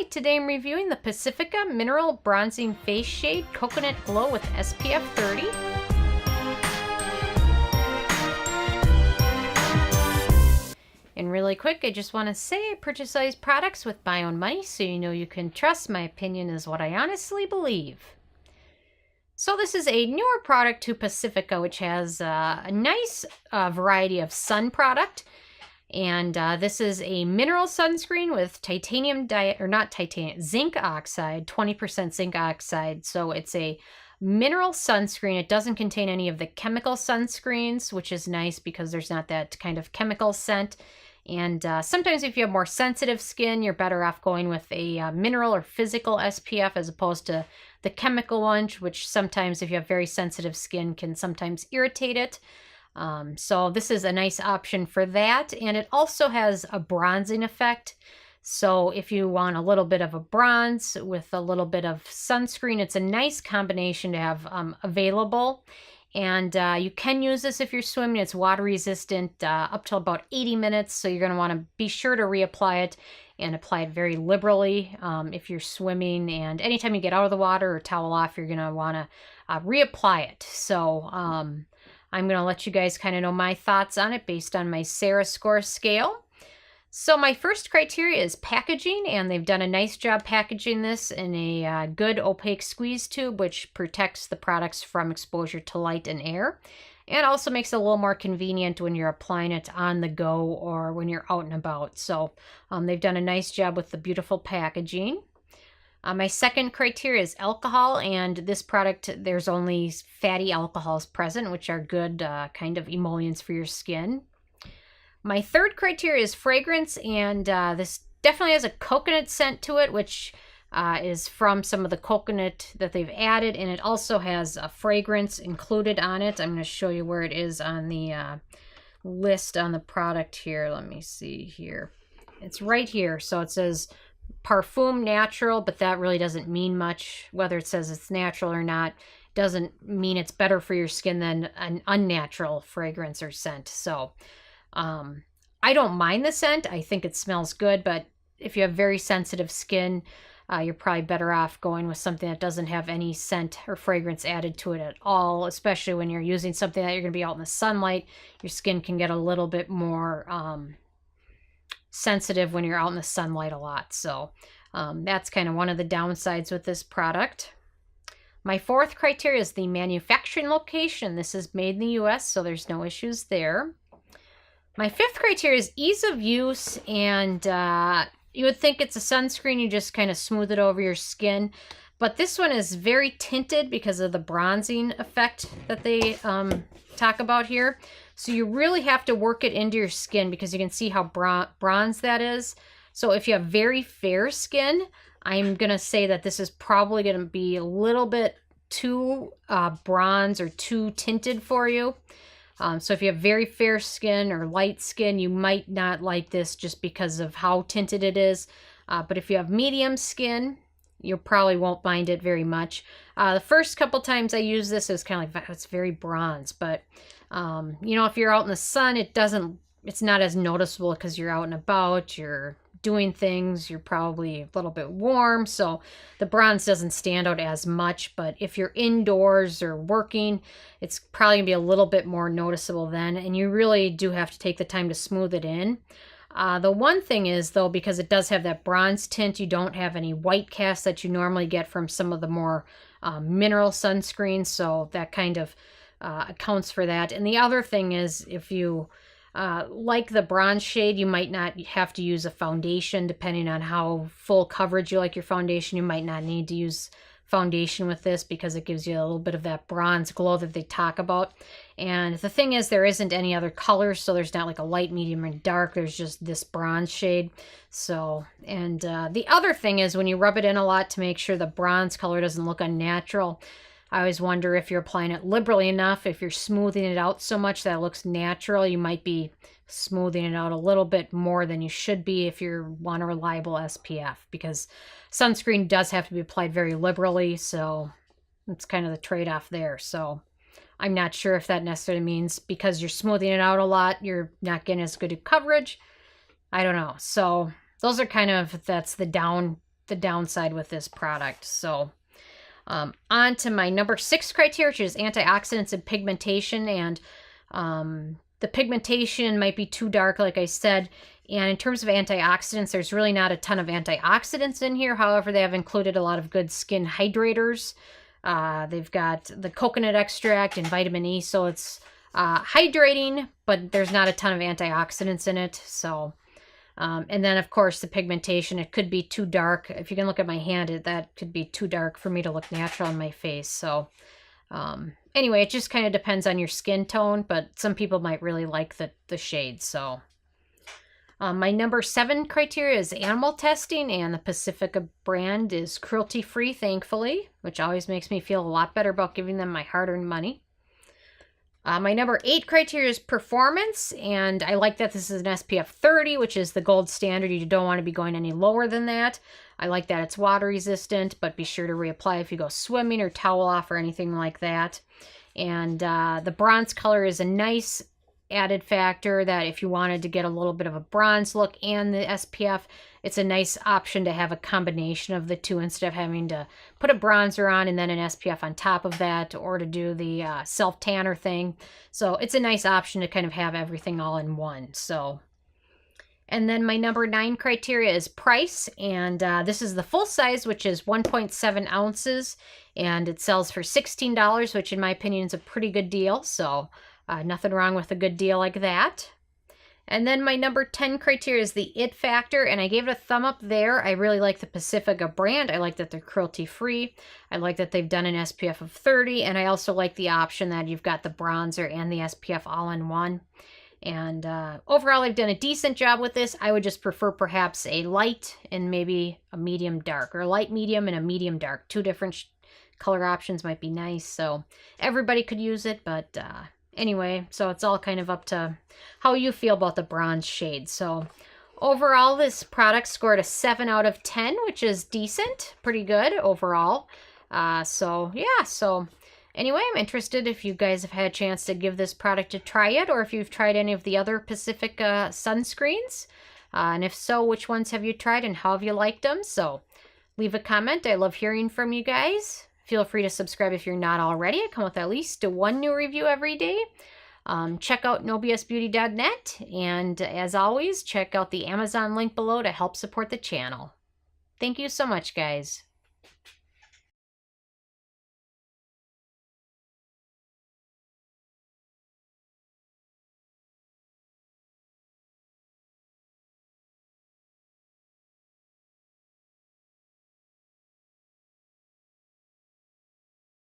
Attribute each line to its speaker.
Speaker 1: Hi, today I'm reviewing the Pacifica Mineral Bronzing Face Shade Coconut Glow with SPF 30. And really quick, I just want to say I purchase all these products with my own money, so you know you can trust my opinion is what I honestly believe. So this is a newer product to Pacifica, which has a nice variety of sun product. And this is a mineral sunscreen with zinc oxide, 20% zinc oxide. So it's a mineral sunscreen. It doesn't contain any of the chemical sunscreens, which is nice because there's not that kind of chemical scent. And sometimes if you have more sensitive skin, you're better off going with a mineral or physical SPF as opposed to the chemical one, which sometimes if you have very sensitive skin can sometimes irritate it. So this is a nice option for that, and it also has a bronzing effect. So if you want a little bit of a bronze with a little bit of sunscreen, it's a nice combination to have available. And you can use this if you're swimming. It's water resistant up till about 80 minutes, so you're going to want to be sure to reapply it and apply it very liberally if you're swimming. And anytime you get out of the water or towel off, you're going to want to reapply it. So I'm going to let you guys kind of know my thoughts on it based on my Sarah score scale. So my first criteria is packaging, and they've done a nice job packaging this in a good opaque squeeze tube, which protects the products from exposure to light and air, and also makes it a little more convenient when you're applying it on the go or when you're out and about. So they've done a nice job with the beautiful packaging. My second criteria is alcohol, and this product, there's only fatty alcohols present, which are good kind of emollients for your skin. My third criteria is fragrance, and this definitely has a coconut scent to it, which is from some of the coconut that they've added, and it also has a fragrance included on it. I'm going to show you where it is on the list on the product here. Let me see here. It's right here. So it says Parfum Natural, but that really doesn't mean much. Whether it says it's natural or not doesn't mean it's better for your skin than an unnatural fragrance or scent. So I don't mind the scent. I think it smells good, but if you have very sensitive skin, you're probably better off going with something that doesn't have any scent or fragrance added to it at all, especially when you're using something that you're going to be out in the sunlight. Your skin can get a little bit more sensitive when you're out in the sunlight a lot. So that's kind of one of the downsides with this product. My fourth criteria is the manufacturing location. This is made in the US, so there's no issues there. My fifth criteria is ease of use, and you would think it's a sunscreen, you just kind of smooth it over your skin. But this one is very tinted because of the bronzing effect that they talk about here. So you really have to work it into your skin because you can see how bronze that is. So if you have very fair skin, I'm going to say that this is probably going to be a little bit too bronze or too tinted for you. So if you have very fair skin or light skin, you might not like this just because of how tinted it is. But if you have medium skin, you probably won't mind it very much. The first couple times I use this, it's kind of like, it's very bronze. But, you know, if you're out in the sun, it's not as noticeable because you're out and about, you're doing things, you're probably a little bit warm, so the bronze doesn't stand out as much. But if you're indoors or working, it's probably gonna be a little bit more noticeable then, and you really do have to take the time to smooth it in. The one thing is, though, because it does have that bronze tint, you don't have any white cast that you normally get from some of the more mineral sunscreens, so that kind of accounts for that. And the other thing is, if you like the bronze shade, you might not have to use a foundation. Depending on how full coverage you like your foundation, you might not need to use foundation with this because it gives you a little bit of that bronze glow that they talk about. And the thing is, there isn't any other colors, so there's not like a light, medium, and dark. There's just this bronze shade. So, and the other thing is, when you rub it in a lot to make sure the bronze color doesn't look unnatural, I always wonder if you're applying it liberally enough. If you're smoothing it out so much that it looks natural, you might be smoothing it out a little bit more than you should be if you want a reliable SPF, because sunscreen does have to be applied very liberally, so it's kind of the trade-off there. So I'm not sure if that necessarily means because you're smoothing it out a lot, you're not getting as good a coverage. I don't know. So those are kind of, that's the the downside with this product. So on to my number 6 criteria, which is antioxidants and pigmentation. And the pigmentation might be too dark, like I said. And in terms of antioxidants, there's really not a ton of antioxidants in here. However, they have included a lot of good skin hydrators. They've got the coconut extract and vitamin E, so it's hydrating, but there's not a ton of antioxidants in it. So, and then of course the pigmentation, it could be too dark. If you can look at my hand, that could be too dark for me to look natural on my face. So, anyway, it just kind of depends on your skin tone, but some people might really like the shade. So, my number 7 criteria is animal testing, and the Pacifica brand is cruelty-free, thankfully, which always makes me feel a lot better about giving them my hard-earned money. My number 8 criteria is performance, and I like that this is an SPF 30, which is the gold standard. You don't want to be going any lower than that. I like that it's water resistant, but be sure to reapply if you go swimming or towel off or anything like that. And the bronze color is a nice added factor that if you wanted to get a little bit of a bronze look and the SPF, it's a nice option to have a combination of the two instead of having to put a bronzer on and then an SPF on top of that, or to do the self-tanner thing. So it's a nice option to kind of have everything all in one. So, and then my number 9 criteria is price, and this is the full size, which is 1.7 ounces, and it sells for $16, which in my opinion is a pretty good deal. So nothing wrong with a good deal like that. And then my number 10 criteria is the it factor, and I gave it a thumb up there. I really like the Pacifica brand. I like that they're cruelty-free. I like that they've done an SPF of 30, and I also like the option that you've got the bronzer and the SPF all in one. And overall, I've done a decent job with this. I would just prefer perhaps a light and maybe a medium dark, or a light medium and a medium dark. 2 different color options might be nice. So everybody could use it, but anyway, so it's all kind of up to how you feel about the bronze shade. So overall, this product scored a 7 out of 10, which is decent, pretty good overall. So yeah, so anyway, I'm interested if you guys have had a chance to give this product a try yet, or if you've tried any of the other Pacifica sunscreens. And if so, which ones have you tried and how have you liked them? So leave a comment. I love hearing from you guys. Feel free to subscribe if you're not already. I come with at least 1 new review every day. Check out nobsbeauty.net. And as always, check out the Amazon link below to help support the channel. Thank you so much, guys.